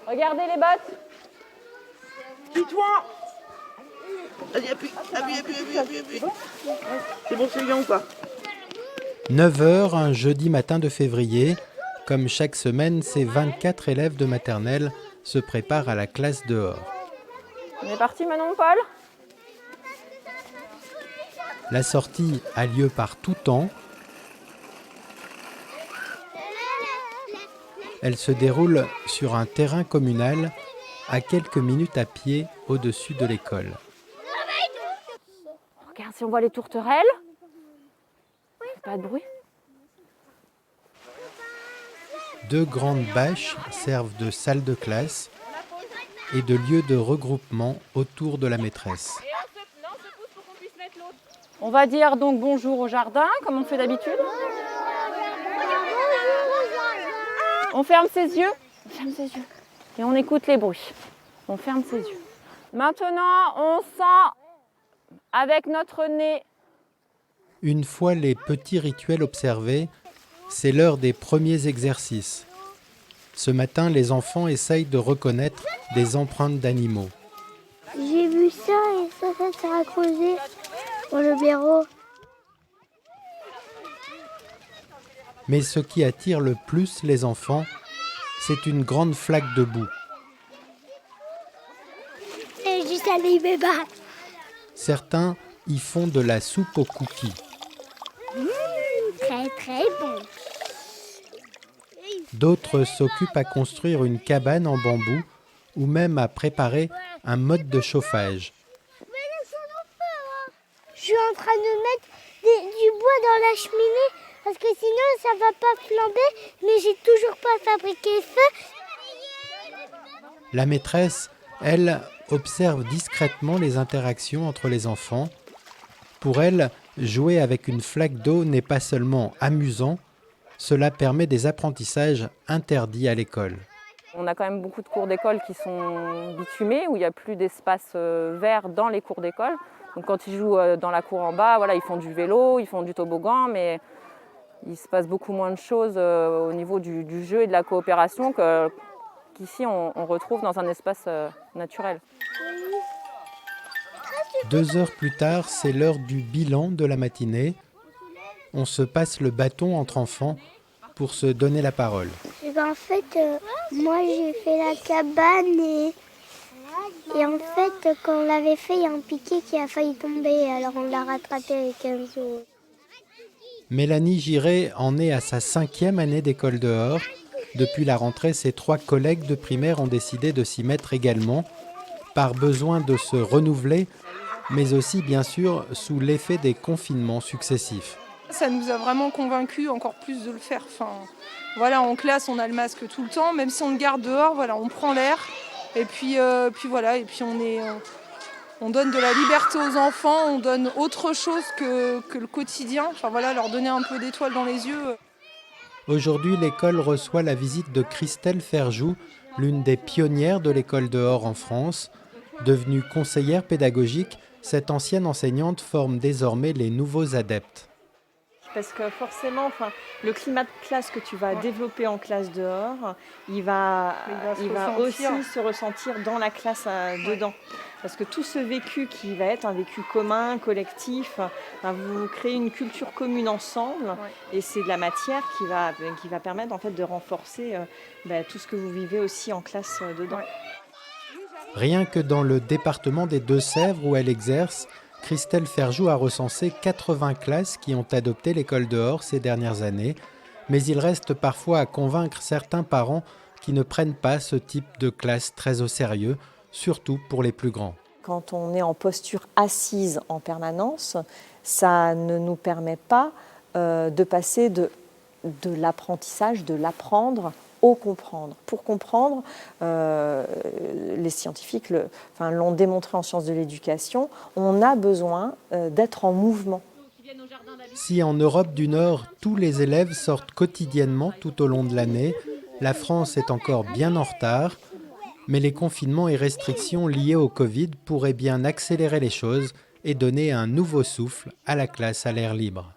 Regardez les bottes. Dis-toi. Vas-y, appuie. C'est bon, c'est bien ou pas? 9h, un jeudi matin de février. Comme chaque semaine, ces 24 élèves de maternelle se préparent à la classe dehors. On est parti, Manon, Paul? La sortie a lieu par tout temps. Elle se déroule sur un terrain communal à quelques minutes à pied au-dessus de l'école. Regarde si on voit les tourterelles. Pas de bruit. 2 grandes bâches servent de salle de classe et de lieu de regroupement autour de la maîtresse. On va dire donc bonjour au jardin, comme on fait d'habitude. On ferme ses yeux. Et on écoute les bruits. On ferme ses yeux. Maintenant, on sent avec notre nez. Une fois les petits rituels observés, c'est l'heure des premiers exercices. Ce matin, les enfants essayent de reconnaître des empreintes d'animaux. J'ai vu ça et ça sert à creuser pour le blaireau. Mais ce qui attire le plus les enfants, c'est une grande flaque de boue. Et juste aller me battre. Certains y font de la soupe aux cookies. Très très bon. D'autres s'occupent à construire une cabane en bambou ou même à préparer un mode de chauffage. Je suis en train de mettre du bois dans la cheminée parce que sinon ça va pas flamber, mais j'ai toujours pas fabriqué le feu. La maîtresse, elle, observe discrètement les interactions entre les enfants. Pour elle, jouer avec une flaque d'eau n'est pas seulement amusant, cela permet des apprentissages interdits à l'école. On a quand même beaucoup de cours d'école qui sont bitumés, où il n'y a plus d'espace vert dans les cours d'école. Donc quand ils jouent dans la cour en bas, voilà, ils font du vélo, ils font du toboggan, mais il se passe beaucoup moins de choses au niveau du jeu et de la coopération qu'ici on retrouve dans un espace naturel. 2 heures plus tard, c'est l'heure du bilan de la matinée. On se passe le bâton entre enfants pour se donner la parole. Et ben, en fait, moi j'ai fait la cabane et en fait, quand on l'avait fait, il y a un piquet qui a failli tomber, alors on l'a rattrapé avec un zoo. Mélanie Giré en est à sa 5e année d'école dehors. Depuis la rentrée, ses 3 collègues de primaire ont décidé de s'y mettre également, par besoin de se renouveler, mais aussi bien sûr sous l'effet des confinements successifs. Ça nous a vraiment convaincus encore plus de le faire. Enfin, voilà, en classe, on a le masque tout le temps, même si on le garde dehors, voilà, on prend l'air. Et puis voilà, et puis on donne de la liberté aux enfants, on donne autre chose que le quotidien. Enfin voilà, leur donner un peu d'étoiles dans les yeux. Aujourd'hui, l'école reçoit la visite de Christelle Ferjou, l'une des pionnières de l'école dehors en France. Devenue conseillère pédagogique, cette ancienne enseignante forme désormais les nouveaux adeptes. Parce que forcément, le climat de classe que tu vas développer en classe dehors, il va aussi se ressentir dans la classe dedans. Parce que tout ce vécu qui va être un vécu commun, collectif, vous créez une culture commune ensemble, et c'est de la matière qui va permettre en fait de renforcer tout ce que vous vivez aussi en classe dedans. Rien que dans le département des Deux-Sèvres où elle exerce, Christelle Ferjou a recensé 80 classes qui ont adopté l'école dehors ces dernières années, mais il reste parfois à convaincre certains parents qui ne prennent pas ce type de classe très au sérieux, surtout pour les plus grands. Quand on est en posture assise en permanence, ça ne nous permet pas de passer de l'apprentissage, de l'apprendre au comprendre. Pour comprendre, les scientifiques l'ont démontré en sciences de l'éducation, on a besoin d'être en mouvement. Si en Europe du Nord, tous les élèves sortent quotidiennement tout au long de l'année, la France est encore bien en retard, mais les confinements et restrictions liés au Covid pourraient bien accélérer les choses et donner un nouveau souffle à la classe à l'air libre.